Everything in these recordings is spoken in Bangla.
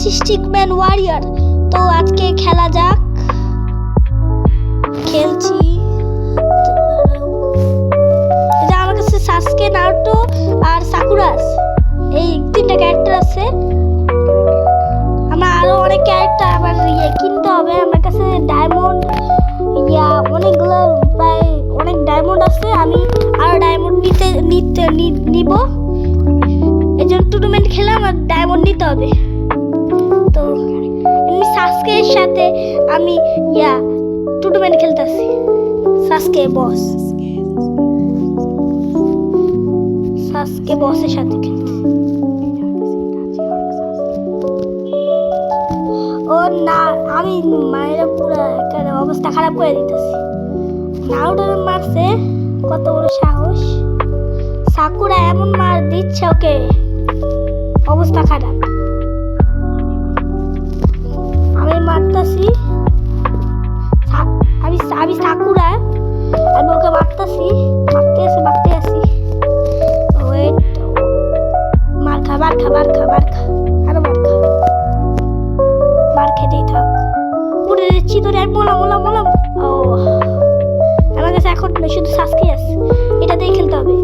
হচ্ছে স্টিকম্যান ওয়ারিয়ার। তো আজকে খেলা যাক, খেলছি। এটা আমার কাছে সাসকে, নারুটো আর সাকুরা আছে, এই তিনটা ক্যারেক্টার আছে। আমার আরো অনেক ক্যারেক্টার আবার কিনতে হবে। আমার কাছে ডায়মন্ড অনেকগুলো, প্রায় অনেক ডায়মন্ড আছে। আমি আরো ডায়মন্ড নিব। এই জন্য টুর্নামেন্ট খেলে আমার ডায়মন্ড নিতে হবে। তো এমনি সাসকের সাথে আমি টুর্নামেন্ট খেলতেছি। সাসকে বসের সাথে খেলতে। ও না, আমি মায়ের পুরো অবস্থা খারাপ করে দিতেছি। নারুটো মারছে, কত বড় সাহস! সাকুরা এমন মার দিচ্ছে, ওকে অবস্থা খারাপ। আমি মারতাছি, আমি সাকুরা, আমি ওকে মারতাছি, মারতে আসি। ওয়েট, মার খা, আরো মার খেতেই থাক। উড়ে দিচ্ছি তোরে, আমি মোলাম। ও, আমার কাছে এখন শুধু সাসকে আছে, এটা দিয়ে খেলতে হবে।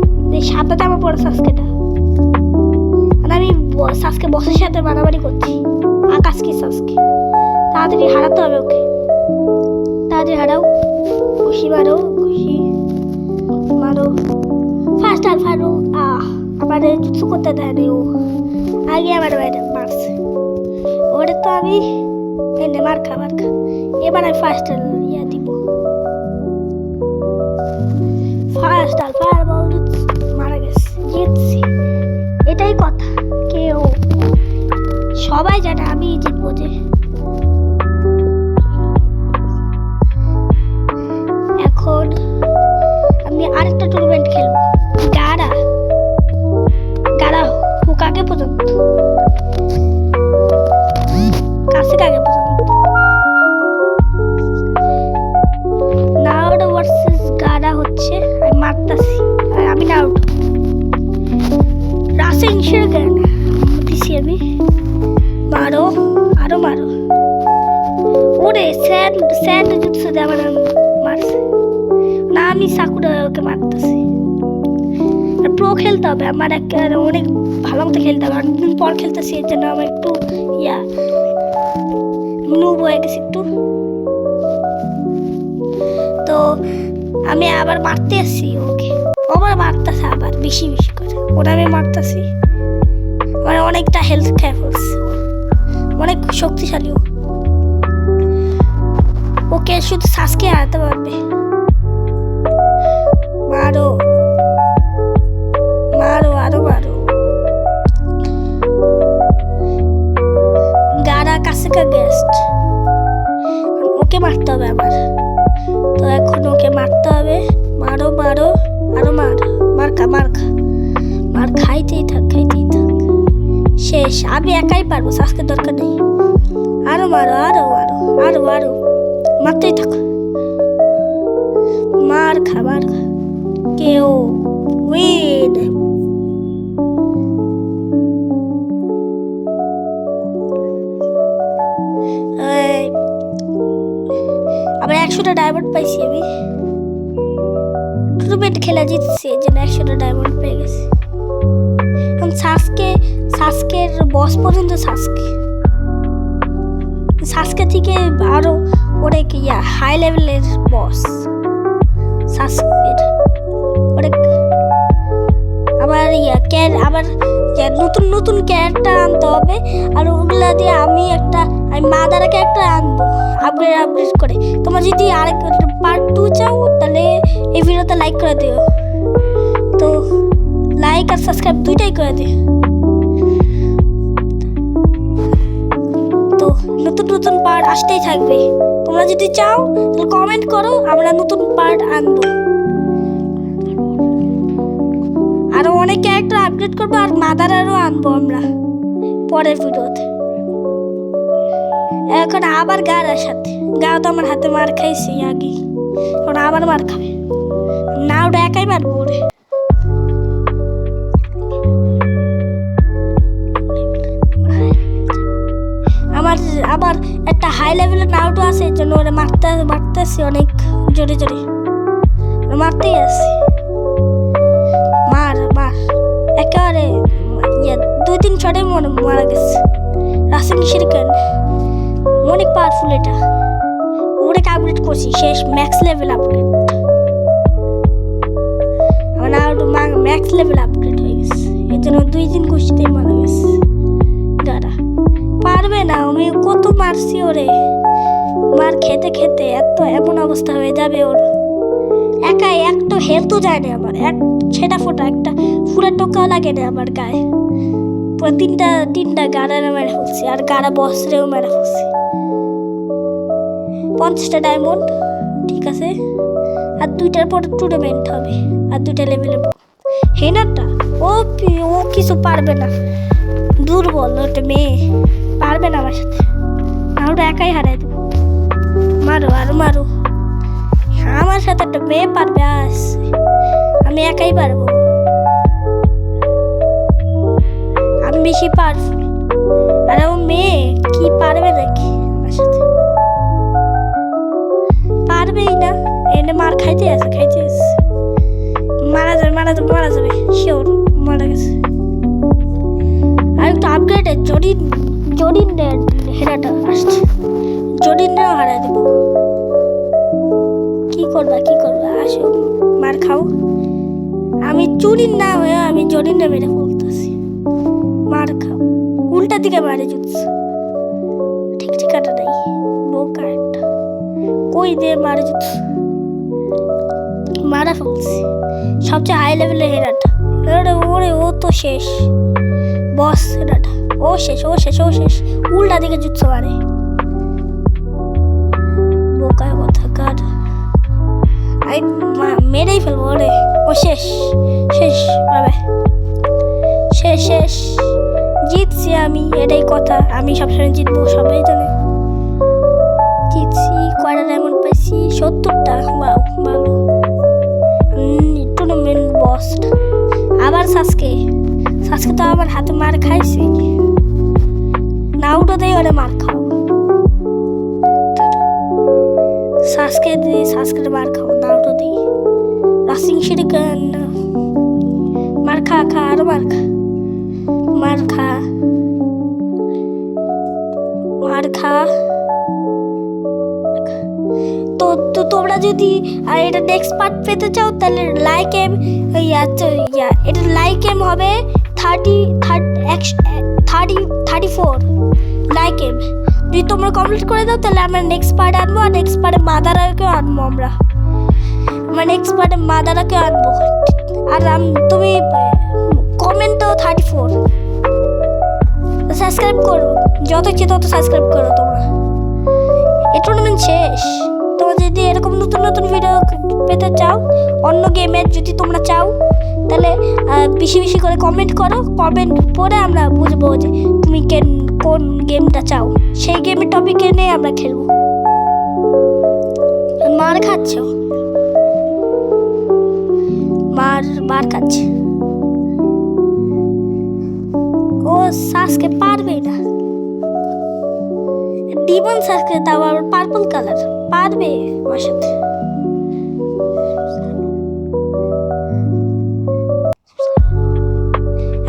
সাদা জামা পড়া সাসকেটা, আর আমি সাসকে বসের সাথে মারামারি করছি। আকাশ কি সাসকে, তাড়াতাড়ি হারাতে হবে ওকে, তাড়াতাড়ি হারাও। খুশি মারো, ফার্স্ট আর ফারো। আমার জুৎসু করতে দেয় না, ও আগে আমার মারছে। ওটা তো আমি এনে মার খা। এবার আমি ফার্স্ট দিব। ফার্স্ট আর ফায়ারবল মারা গেছে, জিতছি। এটাই কথা, কেউ সবাই জানে আমি জিতবো। যে এখন আমি আরেকটা টুর্নামেন্ট খেলবো, গাড়া হুকাগে পর্যন্ত, কাগে পর্যন্ত। নারুটো ভার্সেস গাড়া হচ্ছে, আমি মারতাছি। আমি নারুটো রাসেন শিরগান দিছি আমি। মারো, আরো মারো। ওরে স্যান্ড জুৎসু দিয়ে আমার মারছে না। আমি সাকুরাকে মারতেছি। প্রো খেলতে হবে আমার, অনেক ভালো মতো খেলতে হবে। অনেকদিন পর খেলতেছি, এর জন্য আমার একটু নুব হয়ে গেছে একটু। তো আমি আবার মারতে আসছি ওকে, আবার মারতেছে, আবার বেশি করে ওরা আমি মারতেছি। আমার অনেকটা হেলথ খেয়ে ফেলছে, অনেক শক্তিশালী ওকে শুধু সাসকে হারাতে পারবে। মারো, আরো মারো। গাড়া কাছে গেস্ট, ওকে মারতে হবে আমার। তো এখন ওকে মারতে হবে। মারো, আরো মার খাইতেই থাক। শেষ, আমি একাই পারবো, সাসকে দরকার নেই। আরো মারো, মারতেই থাকো। মার খা। কেউ উইন। আবার 100টা ডায়মন্ড পাইছি আমি। টুর্নামেন্ট খেলা জিতছি, এর জন্য 100টা ডায়মন্ড পেয়ে গেছি। এখন সাসকের বস পর্যন্ত সাসকে থেকে আরো অনেক হাই লেভেলের বস সাসকের অনেক। আবার নতুন ক্যারেক্টার আনতে হবে, আর ওগুলা দিয়ে আমি মাদারা ক্যারেক্টার আনবো আপগ্রেড করে। তোমরা যদি আরেক পার্ট 2 চাও, তাহলে এই ভিডিওতে লাইক করে দিও। তো লাইক আর সাবস্ক্রাইব দুইটাই করে দিও। তো নতুন পার্ট আসতেই থাকবে। তোমরা যদি চাও তাহলে কমেন্ট করো, আমরা নতুন পার্ট আনবো। আরো অনেক ক্যারেক্টার আপগ্রেড করবো, আর মাদারারও আনবো আমরা পরের ভিডিওতে। এখন আবার গাড়ার সাথে, গাড়া তো আমার হাতে মার খাইছি আগে, এখন আবার মার খাবে না। ওটা একাই মারবো ওরে। মারতেছি অনেক জোরে জোরে, মারতেই আসছি। মার মার একেবারে 2-3 শটে মারা গেছে। রাসিং শিরকেন অনেক পাওয়ারফুল, এটা অনেক আপগ্রেড করছি, শেষ max level upgrade, max level upgrade হয়ে গেছে। এর জন্য 2-3 কুস্তিতেই মারা গেছে। দাঁড়া পারবে না, আমি কত মারছি ওরে, মার খেতে খেতে এমন অবস্থা হয়ে যাবে ওর। একাই একটা হেলথও যায় না আমার, এক ছেঁড়া ফোটা একটা ফুরা টোকাও লাগে না আমার গায়ে। পুরো তিনটা গাড়া মেরে ফেলছি, আর গাড়া বস্ত্রেও মেরে ফেলছি। 50টা ডায়মন্ড, ঠিক আছে। আর 2টার পর টুর্নামেন্ট হবে, আর 2টা লেভেলের পর। হেনারটা ও কিছু পারবে না, দুর্বল ওটা মেয়ে, পারবে না আমার সাথে, না ওটা একাই হারাই দেবো। মারো আর মারো, আমার সাথে একটা মেয়ে পারবে, আমি একাই পারবো, আমি বেশি পারফুল। আর ও মেয়ে কি পারবে নাকি আমার সাথে? পারবেই না, এনে মার খাইতে আছে মারা যাবে শিওর, মারা গেছে। আর একটু আপগ্রেড জরিন হেরাটা আসছে, জরিনও হারাই দেবো। কি করবা আসো মার খাও। আমি চুরিন না হয়ে আমি জরিনটা মেরে ফেলতেছি, মার খাও। উল্টা দিকে মারে জুটছে, ঠিক ঠিকাটা নাই, বোকা একটা কই দিয়ে মারে জুটছে, মারা ফেলছি। সবচেয়ে হাই লেভেলের হেরাটা ওরে, ও তো শেষ বস হেরাটা, ও শেষ। উল্টা দিকে জুটছে মারে, বোকা কথা কার। আমি মেরেই ফেলবো ওরে, ও শেষ বাবা, শেষ। জিতছি আমি, এটাই কথা, আমি সবসময় জিতবো, সবাই জানে। জিতছি, কয়টা ডায়মন্ড পাইছি? 70টা, ভালো। টুর্নামেন্ট বস আবার সাসকে তো আমার হাতে মার খাইছে, নাউটো দেয় ওরে মার খাও। সাসকে মার খাও, নাউটো দিই। রাসিং শিরকেন মার খা আরো মার খা। তো তোমরা যদি এটা নেক্সট পার্ট পেতে চাও, তাহলে এটা লাইক এম হবে 34 লাইক এম। যদি তোমরা কমপ্লিট করে দাও, তাহলে আমরা নেক্সট পার্ট আনবো, আর নেক্সট পার্টে মাদারাকেও আনবো। আমরা নেক্সট পার্টে মাদারাকেও আনবো। আর তুমি কমেন্টও 34, সাবস্ক্রাইব করো, যত ইচ্ছে তত সাবস্ক্রাইব করো তোমরা। এই টুর্নামেন্ট শেষ। তোমরা যদি এরকম নতুন ভিডিও পেতে চাও, অন্য গেমের যদি তোমরা চাও, তাহলে বেশি করে কমেন্ট করো। কমেন্ট পরে আমরা বুঝবো যে তুমি কোন গেমটা চাও, সেই গেমের টপিকে নিয়ে আমরা খেলবো। মার খাচ্ছ, মার খাচ্ছে, ও সাসকে পারবে না। ডিমন সাসকে তাও আবার পার্পল কালার, পারবে আমার সাথে?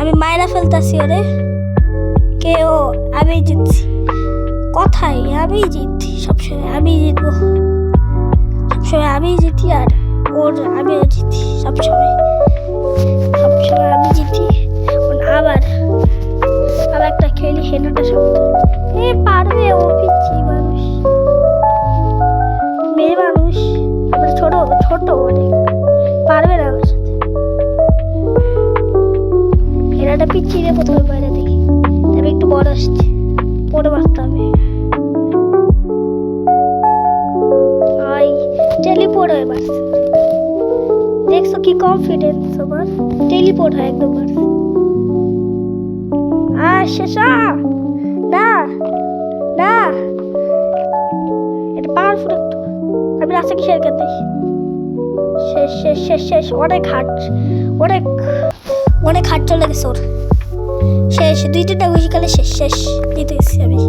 আমি মায়েরা ফেলতাছি ওরে, আমি জিতছি। কথাই আমি জিতছি, সবসময় আমি জিতবো, সবসময় আমি জিতি। আর আমিও জিতি, সবসময় আমি জিতি। আবার একটা খেলি, হেনাটা শব্দ পারবে, ও পিচ্ছি মানুষ, মেয়ে মানুষ, আমরা ছোট অনেক, পারবে না আমার সাথে। হেনাটা পিচ্ছি রে, প্রথমে বাইরে দেখি, তবে একটু বড় আসছে, পরে বাঁচতে হবে। টেলিপোর্ট হয়ে বাড়ছে, দেখছো কি কনফিডেন্স আমার, টেলিপোর্ট হয় একদম বাড়ছে। না এটা পাওয়ারফুল একটু, আমি রাস্তা কি শেয়ার করতে শেষ। অনেক হাট চলে গেছে ওর, শেষ 2-3টা বেশি কালে শেষ দিতে গেছি আমি।